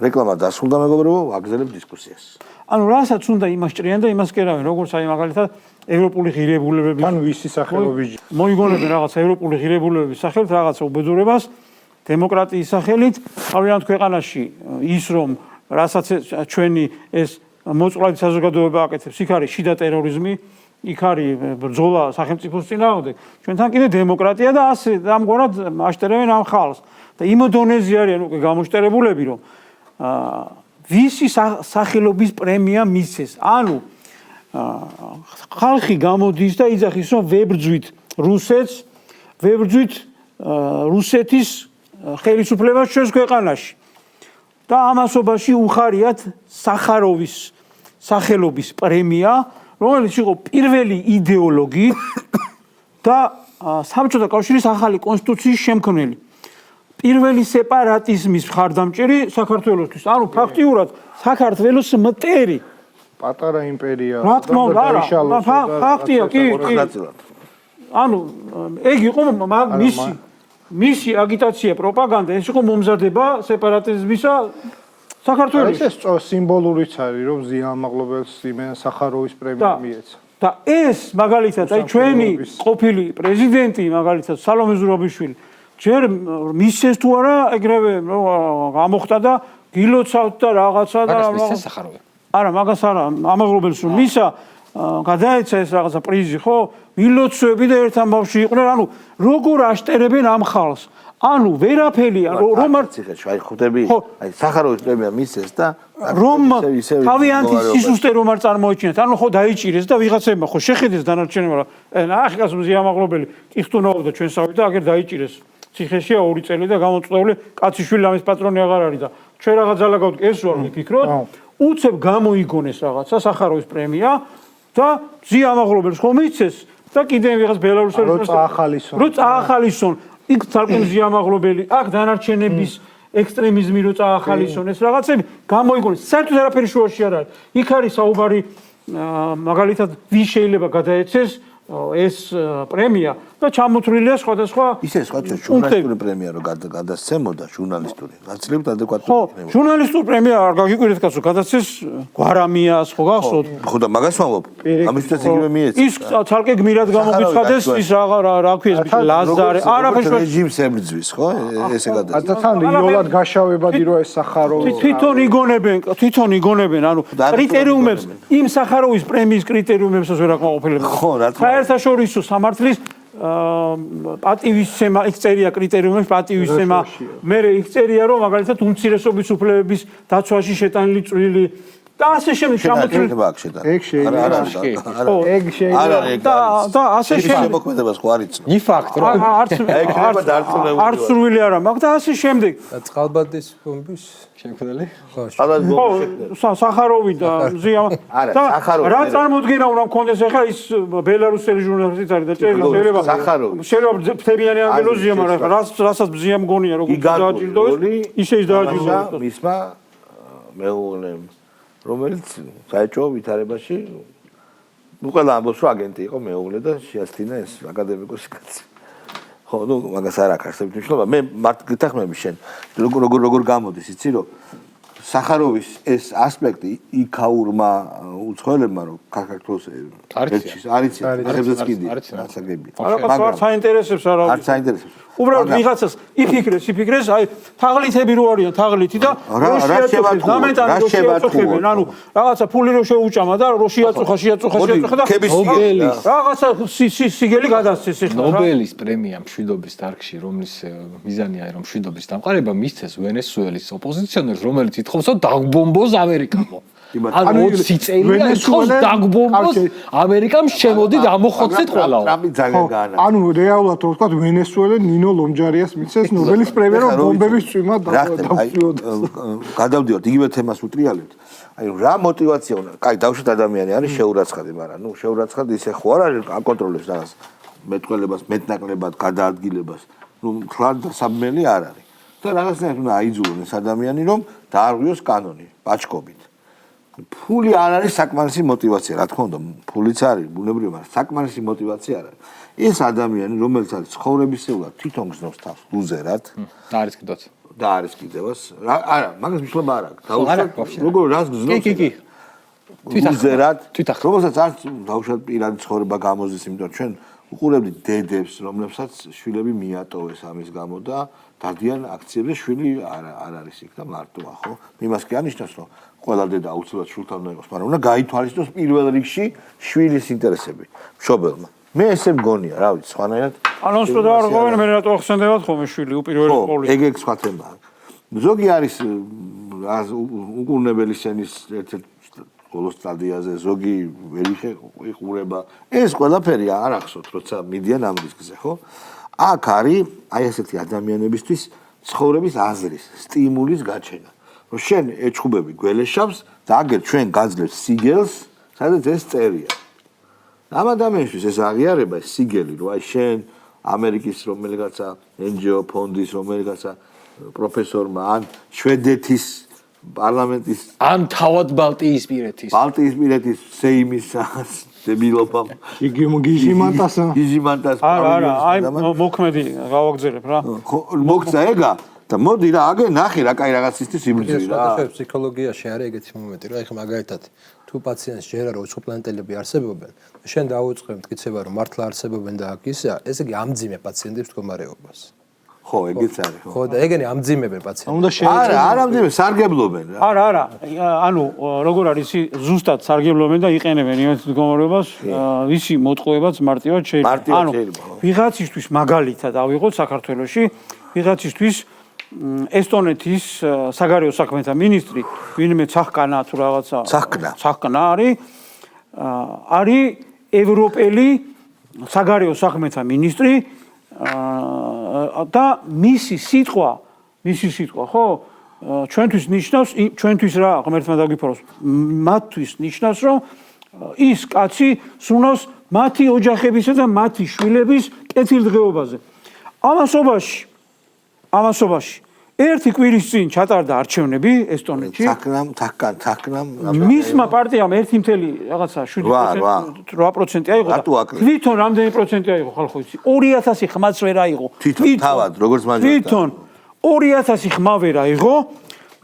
რეკლამა დასრულდა მეგობრებო, ვაგრძელებ დისკუსიას. ანუ რასაც უნდა იმას ჭრიან და იმას კერავენ, როგორც აი მაგალითად ევროპული ღირებულებები. ან ვისი სახელობის მოიგონებენ რაღაც ევროპული ღირებულებების სახელით რაღაცა უბედურებას დემოკრატიის სახელით, თავიანთ ქვეყანაში ის რომ რასაც ჩვენი ეს მოწყვლადი საზოგადოება აკეთებს, იქ არის შიდა ტერორიზმი, იქ არის ბრძოლა სახელმწიფოს წინააღმდეგ. ჩვენთან კიდე დემოკრატია და ასე ამგვარად აშტერებენ ამ ხალხს. და იმ დონეზე არიან უკვე გამოშტერებულები, რომ ვისი სახელობის პრემია მისცეს. ანუ ხალხი გამოდის და იძახის, რომ ვებრძვით რუსეთს, ვებრძვით რუსეთის ხელისუფლებას ჩვენს ქვეყანაში. და ამასობაში უხარიათ სახაროვის სახელობის პრემია, რომელიც იყო პირველი იდეოლოგი და საბჭოთა კავშირის ახალი კონსტიტუციის შემქმნელი. პირველი სეპარატიზმის მხარდამჭერი საქართველოსთვის. ანუ ფაქტიურად საქართველოს მტერი. პატარა იმპერია. რა თქმა უნდა, არა, ფაქტია, კი. ანუ ეგ იყო მისი აგიტაცია, პროპაგანდა, ეს იყო მომზადება სეპარატიზმისა საქართველოში. ეს სიმბოლურიც არის, რომ ზიამაღლობელს იმენ სახაროვის პრემია მიეცა. და ეს მაგალითად აი ჩვენი ყოფილი პრეზიდენტი მაგალითად სალომე ზურაბიშვილი ჯერ მისცეს თუ არა ეგრევე გამოხდა და გილოცავთ და რაღაცა და მისცეს სახაროვი. არა, მაგას არა, ამაღლობელს რომ მისა გადაეცა ეს რაღაცა პრიზი, ხო? მილოცვები და ერთ ამბავში იყვნენ, ანუ როგორ აშტერებენ ამ ხალხს? ანუ ვერაფერი რომ არ ციხეში აი ხვდები, აი სახაროვის პრემია მისცეს და რომ თავიანთი სისუსტე რომ არ წარმოიჩინეთ, ანუ ხო დაიჭირეს და ვიღაცებმა ხო შეხედეს დანარჩენებმა, ნახეს მზიამაღლობელი კიხტუნაობდა ჩვენსავით და აგერ დაიჭირეს. ციხეშია 2 წელი და გამოწვეული კაციშვილი ამის პატრონი აღარ არის და ჩვენ რაღაც ძალაგავთ ეს ვარ ვიფიქროთ, უცებ გამოიგონეს რაღაცა სახაროვის პრემია და ზიამაღლობელს ხომ იცეს და კიდე ვიღაც ბელარუსელი რო წაახალისონ იქ თალკენ ზიამაღლობელი აქ დანარჩენების ექსტრემიზმი რო წაახალისონ ეს რაღაცები გამოიგონეს საერთოდ არაფერი შუაში არ არის იქ არის საუბარი მაგალითად ვის შეიძლება გადაეცეს ეს პრემია და ჩამოთვლილია სხვადასხვა ისე სხვა ჟურნალისტური პრემია რო გადასცემოდა ჟურნალისტური გაცლებთ ადეკვატური ხო ჟურნალისტური პრემია არ გაგიკვირეთ კაცო გადასცეს გვარამიას ხო გახსოვთ ხო და მაგას ვამბობ ამისთვის იგივე მიეცა ის თალკე გმირად გამოგვიცხადეს ის რა ქვია ეს ლაზარე არაფერს რეჟიმს ებრძვის ხო ესე გადასცეს თან იოლად გაშავებადი რო ეს სახაროვი თვითონ იგონებენ ანუ კრიტერიუმებს იმ სახაროვის პრემიის კრიტერიუმებსაც ვერ აკმაყოფილებენ ხო რა თქმა საერთაშორისო სამართლის პატივისცემა იქ წერია კრიტერიუმებს პატივისცემა მე იქ წერია რომ მაგალითად უმცირესობის უფლებების დაცვაში შეტანილი წვლილი და ასე შემდეგ შემოწმება აქ შეტანა ეგ შეიძლება და ასე შემდეგ მოქმედებას ხო არ იცნო ნიფაქტ რომ არც სრული არა მაგ და ასე შემდეგ წყალბადის ბომბის შემქმნელი ხო სახაროვი და რა წარმოდგენა უნდა მქონდეს ახლა ის ბელარუსელი ჟურნალისტიც არის და შეიძლება ფთებიანი ანგელოზია მაგრამ რასაც ბზია მგონია როგორ დააჯილდოს ისე ის დააჯილდოს მისმა მეუღლემ რომელიც საერთო ვითარებაში ყველა ამბობს რომ აგენტი იყო მეუღლე და შეასთინა ეს აკადემიკოსი კაცი ხო ნუ მაგას არ აქვს არსებითი მნიშვნელობა მე მართ გითახმები შენ როგორ გამოდის იცი რომ სახაროვის ეს ასპექტი იქაურმა უცხოელებმა რომ საქართველოს არის ახებზეც კიდე ასაგები მაგრამ საინტერესებს არა არ საინტერესებს უბრალოდ ვიღაცას იფიქრეს აი თაღლითები რო არიან თაღლითი და ანუ რაღაცა ფული რო შეუჭამა და რო შეაწუხა და რაღაცა სიგელი გადასცეს ეხლა ნობელის პრემია მშვიდობის დარგში რომლის მიზანია რომ მშვიდობის დამყარება მისცეს ვენესუელის ოპოზიციონერს რომელიც ითხოვს რომ დაგბომბოს ამერიკამო ანუ 20 წელია ითხოვს დაგბომბოს ამერიკამ შემოდი დამოხოცეთ ყველაო ანუ რეალურად რო ვთქვათ ვენესუელე ნინო ლომჯარიას მიცეს ნობელის პრემია რომ ბომბების წვიმა დავწიოდოს გადავდივართ იგივე თემას უტრიალებთ აი რა мотиваცია უნდა კაი დავშოთ ადამიანი არის შეურაცხადი მაგრამ ნუ შეურაცხადი ისე ხო არ არის აკონტროლებს რაღაც მეტყველებას მეტნაკლებად გადაადგილებას ნუ ხლად საბმელი არ არის და რაღაცნაირად უნდა აიძულონ ეს ადამიანი რომ დაარღვიოს კანონი პაჩკობით ფული არ არის საკმარისი мотиваცია რა თქმა უნდა ფულიც არის ბუნებრივია მაგრამ საკმარისი мотиваცია არ არის ეს ადამიანი რომელიც არის ცხოვრებისეულად თვითონ გზნობს თავს ლუზერად არის კიდოც და არის კიდევაც. არა, მაგას მიშლება არ აქვს. დაუშვათ, როგორ რას გზნობს? კი. თვითონ, რომელსაც არც დაუშვათ პირადი ცხოვრება გამოზის, იმიტომ ჩვენ უყურებდით დედებს, რომლებსაც შვილები მიატოვეს ამის გამო და დადიან აქციებზე, შვილი არ არის იქ და მარტოა, ხო? იმას კი ანიშნავს, რომ ყველა დედა აუცილებლად შვილთან უნდა იყოს, მაგრამ უნდა გაითვალისწინოს პირველ რიგში შვილის ინტერესები, მშობელმა. მე ესე მგონია, რა ვიცი, სხვანაირად. ანონსს და არ ყოფენ მე რატო ახსენდებათ ხოლმე შვილი უპირველეს ყოვლისა. ხო, ეგ სხვა თემაა. ზოგი არის უკურნებელი სენის ერთ-ერთ ბოლო სტადიაზე, ზოგი ვერ იყურება. ეს ყველაფერი არ ახსოვთ, როცა მიდიან ამ რისკზე, ხო? აქ არის აი ესეთი ადამიანებისთვის ცხოვრების აზრის, სტიმულის გაჩენა. რომ შენ ეჩხუბები გველეშავს და აგერ ჩვენ გაძლევს სიგელს, სადაც ეს წერია. ამ ადამიანისთვის ეს აღიარება, ეს სიგელი, რომ აი შენ ამერიკის რომელიღაცა NGO ფონდის რომელიღაცა პროფესორმა ან შვედეთის პარლამენტის ან თავად ბალტიისპირეთის სეიმის დებილობამ გიჟიმანტას არა აი მოქმედი გავაგზელებ რა მოგცა ეგა და მოდი რა აგე ნახე რა კაი რაღაცისთვის იბრძვი რა ფსიქოლოგიაში არის ეგეთი მომენტი რა ეხლა მაგალითად თუ პაციენტს ჯერა რომ უცხოპლანეტელები არსებობენ შენ დაუწყებ მტკიცება რომ მართლა არსებობენ და აქ ისეა ესე იგი ამძიმე პაციენტებს მდგომარეობას ხო ეგეც არის ხო და ეგენი ამძიმებენ პაციენტებს უნდა არა არ ამძიმე სარგებლობენ რა არა ანუ როგორ არის ზუსტად სარგებლობენ და იყენებენ იმათ მდგომარეობას ვისი მოტყუებაც მარტივად შეიძლება ანუ ვიღაცისთვის მაგალითად ავიღოთ საქართველოში ვიღაცისთვის ესტონეთის საგარეო საქმეთა მინისტრი ვინმე ცახკანა თუ რაღაცა ცახკანა არის ევროპელი საგარეო საქმეთა მინისტრი და მისი სიტყვა ხო ჩვენთვის ნიშნავს ჩვენთვის რა ღმერთმა დაგიფაროს მათთვის ნიშნავს რომ ის კაცი სუნავს მათი ოჯახებისა და მათი შვილების კეთილდღეობაზე ამასობაში ერთი კვირის წინ ჩატარდა არჩევნები ესტონეთში. თაკნამ. მისმა პარტიამ 1 რაღაცა 7% აიღო. თვითონ რამდენი პროცენტი აიღო ხალხო იცი? 2000 ხმაც ვერ აიღო. თვითონ თავად როგორც მაჟორიტარი. თვითონ 2000 ხმა ვერ აიღო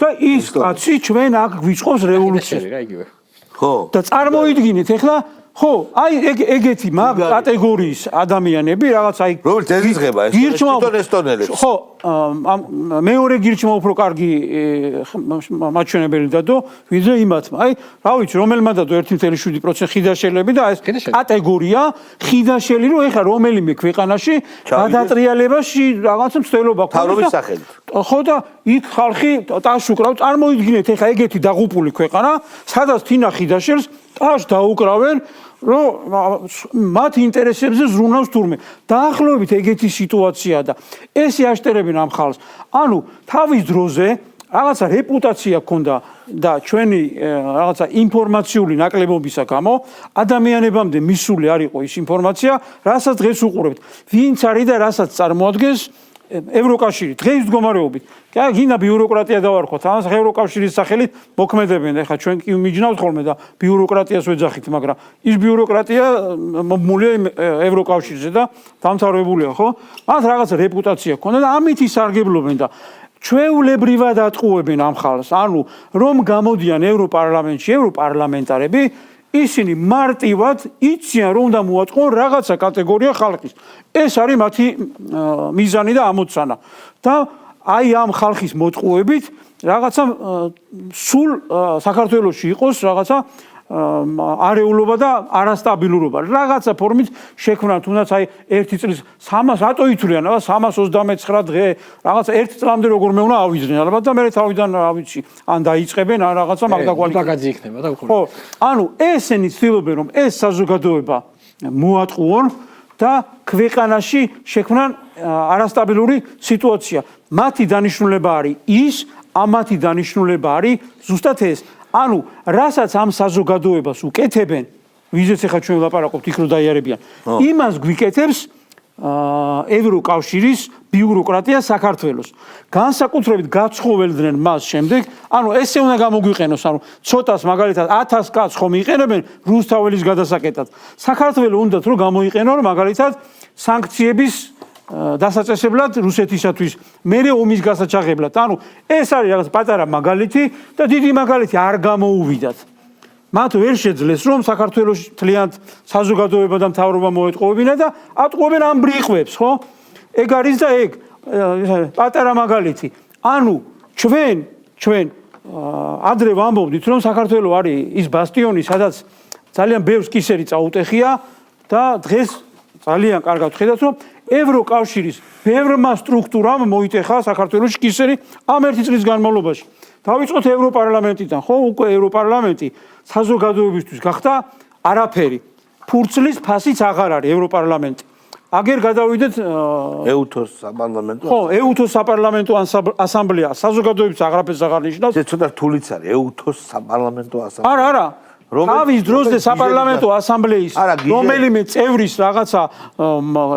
და ის კაცი ჩვენ აქ გვიწყობს რევოლუციას. რა იგივე. ხო. და წარმოიდგინეთ ახლა ხო, აი ეგეთი მაგ კატეგორიის ადამიანები რაღაც აი რომელიც ეზიზღება ესტონელებს. ხო, მეორე გირჩმა უფრო კარგი მაჩვენებელი დადო, ვიდრე იმათმა. აი, რა ვიცი, რომელმა დადო 1.7% ხიდაშელები და ეს კატეგორია ხიდაშელი რომ ეხა რომელიმე ქვეყანაში გადატრიალებაში რაღაც მცდელობა ქონდა. თავრობის სახელით. ხო და იქ ხალხი ტაშუკრავ, წარმოიდგინეთ ეხა ეგეთი დაღუპული ქვეყანა, სადაც თინა ხიდაშელს ტაშ დაუკრავენ რომ მათ ინტერესებზე ზრუნავს თურმე. დაახლოებით ეგეთი სიტუაციაა და ეს იაშტერებენ ამ ხალხს. ანუ თავის დროზე რაღაცა რეპუტაცია ჰქონდა და ჩვენი რაღაცა ინფორმაციული ნაკლებობისა გამო ადამიანებამდე მისული არ იყო ის ინფორმაცია, რასაც დღეს უყურებთ. ვინც არის და რასაც წარმოადგენს ევროკავშირი დღეს მდგომარეობით. გინდა ბიუროკრატია დავარქვათ, ამას ევროკავშირის სახელით მოქმედებენ. ეხლა ჩვენ კი მიჯნავთ ხოლმე და ბიუროკრატიას ვეძახით, მაგრამ ის ბიუროკრატია მომულია ევროკავშირზე და დამთავრებულია, ხო? მათ რაღაც რეპუტაცია ჰქონდა და ამით ისარგებლობენ და ჩვეულებრივად ატყუებენ ამ ხალხს. ანუ რომ გამოდიან ევროპარლამენტში ევროპარლამენტარები ისინი მარტივად იციან რომ უნდა მოატყუონ რაღაცა კატეგორია ხალხის. ეს არის მათი მიზანი და ამოცანა. და აი ამ ხალხის მოტყუებით რაღაცა სულ საქართველოში იყოს რაღაცა არეულობა და არასტაბილურობა. რაღაცა ფორმით შექმნა თუნდაც აი 1 წლის 300 რატო ითვლიან, აბა 329 დღე რაღაცა 1 წლამდე როგორ მეუნა ავიძრენ ალბათ და მე თავიდან რა ვიცი, ან დაიწყებენ ან რაღაცა მაგდაგვალი იქნება და ხო, ანუ ესენი ცდილობენ რომ ეს საზოგადოება მოატყუონ და ქვეყანაში შექმნან არასტაბილური სიტუაცია. მათი დანიშნულება არის ის, ამათი დანიშნულება არის ზუსტად ეს. ანუ რასაც ამ საზოგადოებას უკეთებენ, ვიზეც ახლა ჩვენ ვლაპარაკობთ იქ რო დაიარებიან. იმას გვიკეთებს ევროკავშირის ბიუროკრატია საქართველოს. განსაკუთრებით გაცხოველდნენ მას შემდეგ, ანუ ესე უნდა გამოგვიყენოს, ანუ ცოტას მაგალითად 1000 კაცს ხომ იყენებენ რუსთაველის გადასაკეთად. საქართველოს უნდათ რომ გამოიყენონ მაგალითად სანქციების დასაწესებლად რუსეთისათვის, მერე ომის გასაჩაღებლად. ანუ ეს არის რაღაც პატარა მაგალითი და დიდი მაგალითი არ გამოუვიდათ. მათ ვერ შეძლეს რომ საქართველოს თლიანად საზოგადოება და მთავრობა მოეტყუებინა და ატყუებენ ამ ბრიყვებს, ხო? ეგ არის და ეგ პატარა მაგალითი. ანუ ჩვენ ადრე ვამბობდით რომ საქართველოს არის ის ბასტიონი, სადაც ძალიან ბევრს კისერი წაუტეხია და დღეს ძალიან კარგად ხედავთ რომ ევროკავშირის ბევრმა სტრუქტურამ მოიტეხა საქართველოს კისერი ამ ერთი წლის განმავლობაში. დავიწყოთ ევროპარლამენტიდან, ხო, უკვე ევროპარლამენტი საზოგადოებისთვის გახდა არაფერი. ფურცლის ფასიც აღარ არის ევროპარლამენტი. აგერ გადავიდეთ ეუთოს საპარლამენტო. ხო, ეუთოს საპარლამენტო ასამბლეა საზოგადოების აღრაფერს აღარ ნიშნავს. ეს ცოტა რთულიც არის, ეუთოს საპარლამენტო ასამბლეა. არა. თავის დროზე საპარლამენტო ასამბლეის რომელიმე წევრის რაღაცა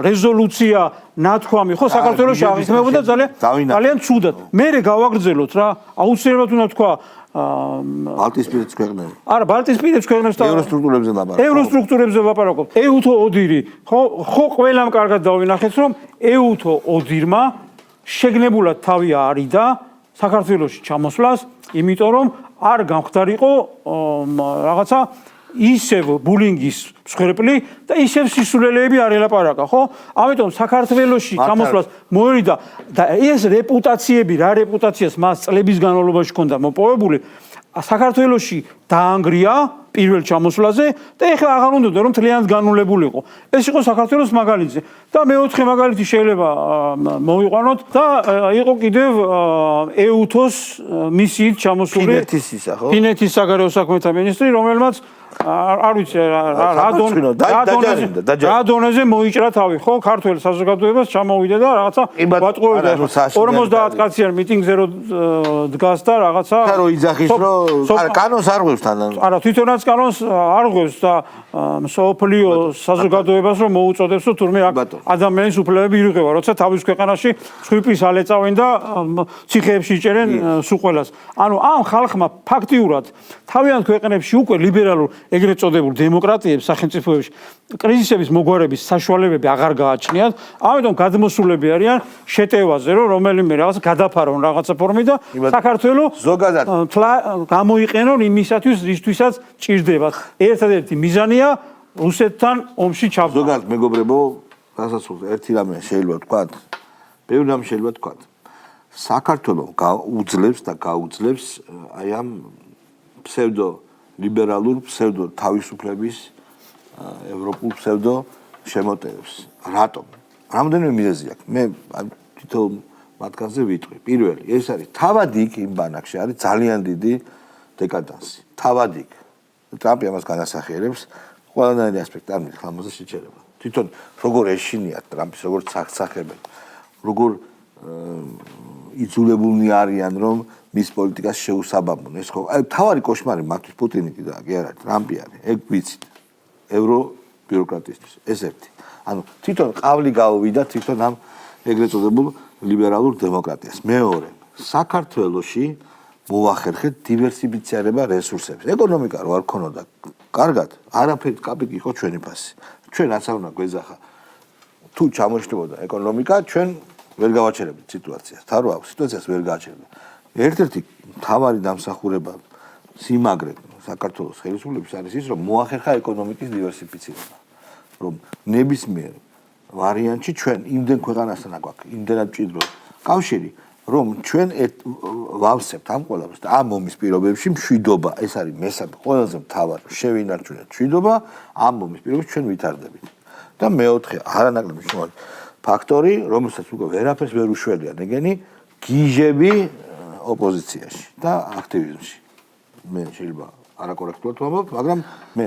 რეზოლუცია ნათქვამი ხო საქართველოში აღიქმებოდა ძალიან ცუდად. მერე გავაგრძელოთ რა, აუცილებლად უნდა თქვა ბალტიისპირეთის ქვეყნები. არა, ბალტიისპირეთის ქვეყნებს და ევროსტრუქტურებზე ლაპარაკობ. ევროსტრუქტურებზე ლაპარაკობ. ეუთო ოდირი, ხო ყველამ კარგად დავინახეთ რომ ეუთო ოდირმა შეგნებულად თავი არიდა საქართველოში ჩამოსვლას, იმიტომ რომ არ გამხდარიყო რაღაცა ისევ ბულინგის მსხვერპლი და ისევ სისულელეები არ ელაპარაკა, ხო? ამიტომ საქართველოში ჩამოსვლას მოერიდა და ეს რეპუტაციები, რა რეპუტაციას მას წლების განმავლობაში ჰქონდა მოპოვებული, საქართველოში დაანგრია პირველ ჩამოსვლაზე და ეხლა აღარ უნდა რომ თლიანად განულებულიყო. ეს იყო საქართველოს მაგალითი და მეოთხე მაგალითი შეიძლება მოვიყვანოთ და იყო კიდევ ეუთოს მისიით ჩამოსული ფინეთის საგარეო საქმეთა მინისტრი, რომელმაც არ ვიცი რა დონეზე მოიჭრა თავი, ხო, ქართველ საზოგადოებას ჩამოვიდა და რაღაცა ვატყუებდა 50 კაციან მიტინგზე რო დგას და რაღაცა რო იძახის რომ კანონს არ ღვევს თან. არა, თვითონაც კანონს არ ღვევს და მსოფლიო საზოგადოებას რომ მოუწოდებს რომ თურმე ადამიანის უფლებები ირღვევა, როცა თავის ქვეყანაში ცხვირპის ალეწავენ და ციხეებში იჭერენ სუყველას. ანუ ამ ხალხმა ფაქტიურად თავიანთ ქვეყნებში უკვე ლიბერალურ ეგრეთ წოდებულ დემოკრატიებს სახელმწიფოებში კრიზისების მოგვარების საშუალებები აღარ გააჩნიათ, ამიტომ გადმოსულები არიან შეტევაზე, რომ რომელიმე რაღაც გადაფარონ რაღაცა ფორმით და საქართველოს ზოგადად გამოიყენონ იმისათვის, რისთვისაც ჭირდებათ. ერთადერთი მიზანია რუსეთთან ომში ჩაბმა. ზოგადად მეგობრებო, გასასრულს ერთი რამე შეიძლება ვთქვათ, ბევრი რამე შეიძლება ვთქვათ. საქართველოს უძლებს და გაუძლებს აი ამ ფსევდო ლიბერალურ ფსევდო თავისუფლების ევროპულ ფსევდო შემოტევებს. რატომ? რამდენიმე მიზეზი აქვს. მე თვითონ მათგანზე ვიტყვი. პირველი, ეს არის თავად იქ იმ ბანაკში არის ძალიან დიდი დეკადანსი. თავად იქ. ტრამპი ამას განასახიერებს, ყველანაირი ასპექტი არ მითხრა ამაზე შეჩერება. თვითონ როგორ ეშინიათ ტრამპის, როგორ სახსახებენ, როგორ იძულებულნი არიან რომ მის პოლიტიკას შეუსაბამონ. ეს ხო აი თავარი კოშმარი მათთვის პუტინი და კი არა ტრამპი არის. ეგ ვიცით. ევრო ბიუროკრატიისთვის. ეს ერთი. ანუ თვითონ ყავლი გავოვიდა თვითონ ამ ეგრეთ წოდებულ ლიბერალურ დემოკრატიას. მეორე, საქართველოში მოახერხეთ დივერსიფიცირება რესურსებს. ეკონომიკა რო არ ქონოდა კარგად, არაფერი კაპიკი იყო ჩვენი ფასი. ჩვენ რაც არ უნდა გვეძახა. თუ ჩამოშლებოდა ეკონომიკა, ჩვენ ვერ გავაჩერებთ სიტუაციას. თავად სიტუაციას ვერ გააჩერებთ. ერთ-ერთი მთავარი დამსახურება სიმაგრე საქართველოს ხელისუფლების არის ის, რომ მოახერხა ეკონომიკის დივერსიფიცირება. რომ ნებისმიერ ვარიანტში ჩვენ იმდენ ქვეყანასთან აგვაქვს, იმდენად მჭიდრო კავშირი, რომ ჩვენ ვავსებთ ამ ყველაფერს და ამ ომის პირობებში მშვიდობა, ეს არის მესამე ყველაზე მთავარი, შევინარჩუნეთ მშვიდობა, ამ ომის პირობებში ჩვენ ვითარდებით. და მეოთხე, არანაკლები მნიშვნელოვანი ფაქტორი, რომელსაც უკვე ვერაფერს ვერ უშველია ნეგენი, გიჟები ოპოზიციაში და აქტივიზმში. მე შეიძლება არაკორექტულად ვამბობ, მაგრამ მე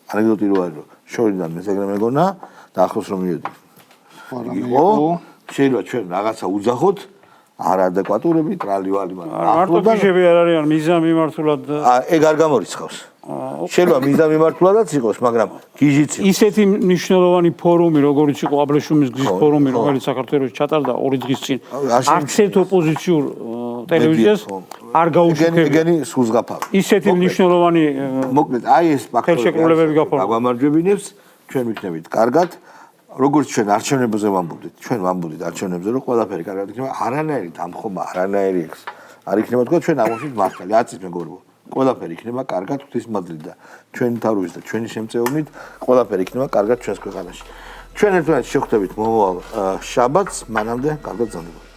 ანეკდოტი რო არის, რომ შორიდან მეზეგრე მეგონა და ახლოს რომ მივედი. იყო, შეიძლება ჩვენ რაღაცა უძახოთ, არადეკვატურები, ტრალივალი, მაგრამ ახლოდან გიჟები არ არიან მიზანმიმართულად. ეგ არ გამორიცხავს. შეიძლება მიზანმიმართულადაც იყოს, მაგრამ გიჟიც იყო. ისეთი მნიშვნელოვანი ფორუმი, როგორიც იყო აბრეშუმის გზის ფორუმი, რომელიც საქართველოში ჩატარდა 2 დღის წინ, არც ერთ ოპოზიციურ ტელევიზიას არ გაუშვებია. ეგენი სულზღაფავი. ისეთი მნიშვნელოვანი მოკლედ, აი ეს ფაქტორი ხელშეკრულებები გაფორმდა. აგვამარჯვებინებს, ჩვენ ვიქნებით კარგად. როგორც ჩვენ არჩევნებზე ვამბობდით, ჩვენ ვამბობდით არჩევნებზე, რომ ყველაფერი კარგად იქნება, არანაირი დამხობა, არანაირი არ იქნება თქვა ჩვენ ამოშით მართალი, აწის მეგობრებო. ყველაფერი იქნება კარგად ღვთისმადლით და ჩვენი თავის და ჩვენი შემწეობით ყველაფერი იქნება კარგად ჩვენს ქვეყანაში. ჩვენ ერთმანეთს შევხვდებით მომავალ შაბათს, მანამდე კარგად გრძელდება.